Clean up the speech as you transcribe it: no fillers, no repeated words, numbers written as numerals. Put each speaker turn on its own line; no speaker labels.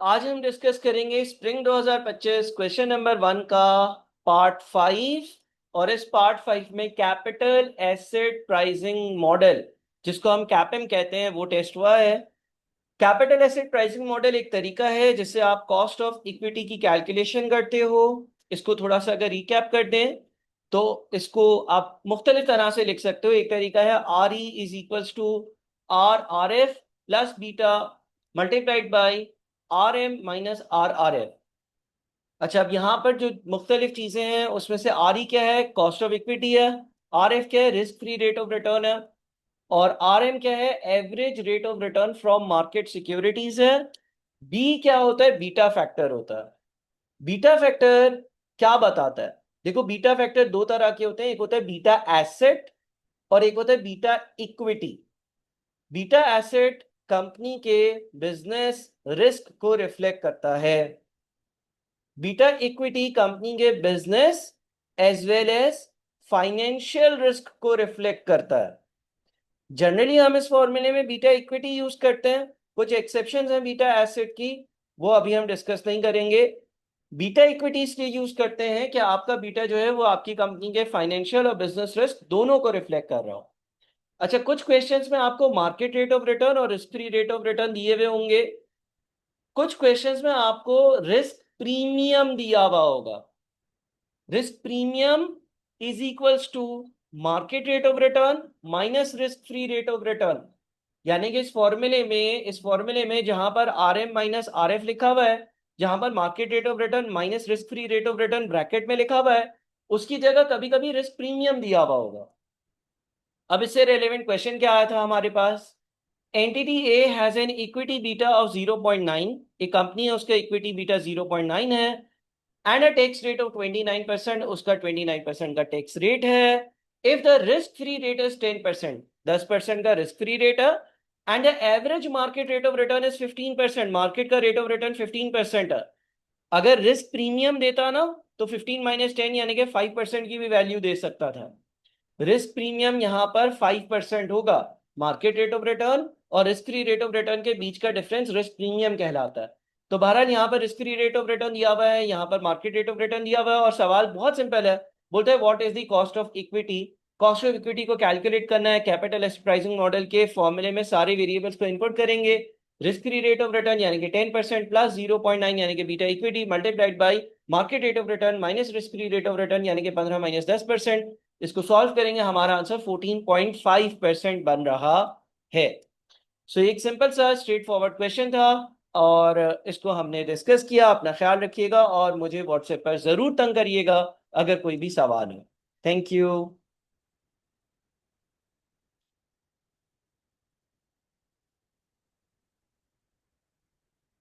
आज हम डिस्कस करेंगे स्प्रिंग 2025 क्वेश्चन नंबर 1 का पार्ट 5। और इस पार्ट 5 में कैपिटल एसेट प्राइसिंग मॉडल, जिसको हम कैपिम कहते हैं, वो टेस्ट हुआ है। कैपिटल एसेट प्राइसिंग मॉडल एक तरीका है जिससे आप कॉस्ट ऑफ इक्विटी की कैलकुलेशन करते हो। इसको थोड़ा सा अगर रिकैप कर दें तो इसको आप मुख्तलिफ तरह से लिख सकते हो। एक तरीका है R E is equals to R R F plus beta multiplied by R M minus R R F. अच्छा, अब यहाँ पर जो मुख्तलिफ चीजें हैं उसमें से आर ई क्या है? कॉस्ट ऑफ इक्विटी है। आर एफ क्या है? Risk free rate of return है। और आर एम क्या है? Average rate of return from market securities है। बी क्या होता है? बीटा फैक्टर होता है। बीटा फैक्टर क्या बताता है? देखो, बीटा फैक्टर दो तरह के होते हैं, एक होता है बीटा एसेट और एक होता है beta equity. Beta asset company के बिजनेस रिस्क को रिफ्लेक्ट करता है। बीटा इक्विटी कंपनी के business as well as financial risk को रिफ्लेक्ट करता है। जनरली हम इस फॉर्मूले में बीटा इक्विटी यूज करते हैं। कुछ एक्सेप्शंस हैं बीटा एसेट की, वो अभी हम डिस्कस नहीं करेंगे। बीटा इक्विटी इसलिए यूज करते हैं कि आपका बीटा जो है वो आपकी कंपनी के फाइनेंशियल और बिजनेस रिस्क दोनों को रिफ्लेक्ट कर रहा हो। अच्छा, कुछ क्वेश्चंस में आपको मार्केट रेट ऑफ रिटर्न और risk free rate of return दिए हुए होंगे। कुछ क्वेश्चंस में आपको रिस्क प्रीमियम दिया हुआ होगा। Risk premium is equals to market rate of return minus risk free rate of return. यानी कि इस फॉर्मूले में जहां पर R M minus R F लिखा हुआ है, जहां पर market rate of return minus risk free rate of return bracket में लिखा हुआ है, उसकी जगह कभी कभी रिस्क प्रीमियम दिया हुआ होगा। अब इससे रेलेवेंट क्वेश्चन क्या आया था हमारे पास? Entity A has an equity beta of 0.9। एक कंपनी है, उसका इक्विटी बीटा 0.9 है and a tax rate of 29%। उसका 29% का टैक्स रेट है। If the risk free rate is 10%, 10% का रिस्क फ्री रेट है, and the average market rate of return is 15%, market का रेट ऑफ रिटर्न 15% है। अगर रिस्क प्रीमियम देता ना तो 15 माइनस 10 यानी कि 5% की भी वैल्यू दे सकता था। रिस्क प्रीमियम यहां पर 5% होगा। मार्केट रेट ऑफ रिटर्न और risk free rate of return के बीच का डिफरेंस रिस्क प्रीमियम कहलाता है। तो बहरहाल यहाँ पर risk free rate of return दिया हुआ है, यहाँ पर मार्केट रेट ऑफ रिटर्न दिया हुआ है, और सवाल बहुत सिंपल है। बोलते हैं what is the cost of equity. Cost of equity को कैलकुलेट करना है। कैपिटल एसेट प्राइसिंग मॉडल के फॉर्मूले में सारे वेरिएबल्स को इनपुट करेंगे। Risk free rate of return यानी कि 10% प्लस 0.9 यानी कि beta equity multiplied by market rate of return minus risk free rate of return यानी कि 15 माइनस 10%। इसको सॉल्व करेंगे, हमारा आंसर 14.5% बन रहा है। सो एक सिंपल सा स्ट्रेट फॉरवर्ड क्वेश्चन था और इसको हमने डिस्कस किया। अपना ख्याल रखिएगा और मुझे व्हाट्सएप पर जरूर तंग करिएगा अगर कोई भी सवाल हो। Thank you.